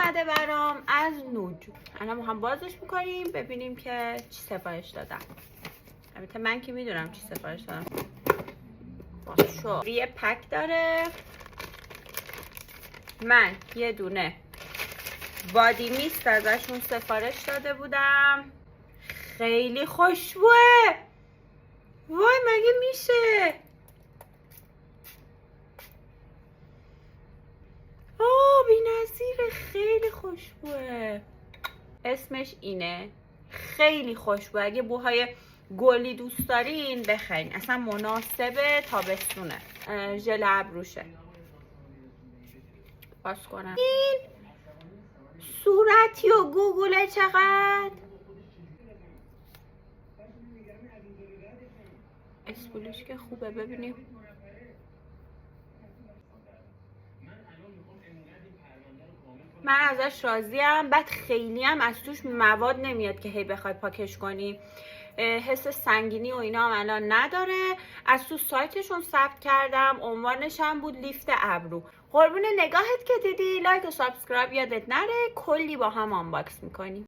اومده برام از نوج. الان هم بازش میکنیم ببینیم که چی سفارش دادم. البته من که میدونم چی سفارش دادم. باز شو. یه پک داره. من یه دونه بادی میست ازشون سفارش داده بودم. خیلی خوشبوه. وای مگه میشه؟ بی‌نظیره، خیلی خوشبوه. اسمش اینه. خیلی خوشبوه. اگه بوهای گلی دوست دارین بخرین، اصلا مناسب تابستونه. ژل ابروشه. باز کنم. این صورتی و گوگله چقدر اسپولش که خوبه. ببینیم من ازش راضیم. بعد خیلی هم از توش مواد نمیاد که هی بخوای پاکش کنی. حس سنگینی و اینا هم الان نداره. از تو سایتشون ثبت کردم. عنوانش هم بود لیفت ابرو. قربون نگاهت که دیدی. لایک و سابسکرایب یادت نره. کلی با هم آنباکس میکنیم.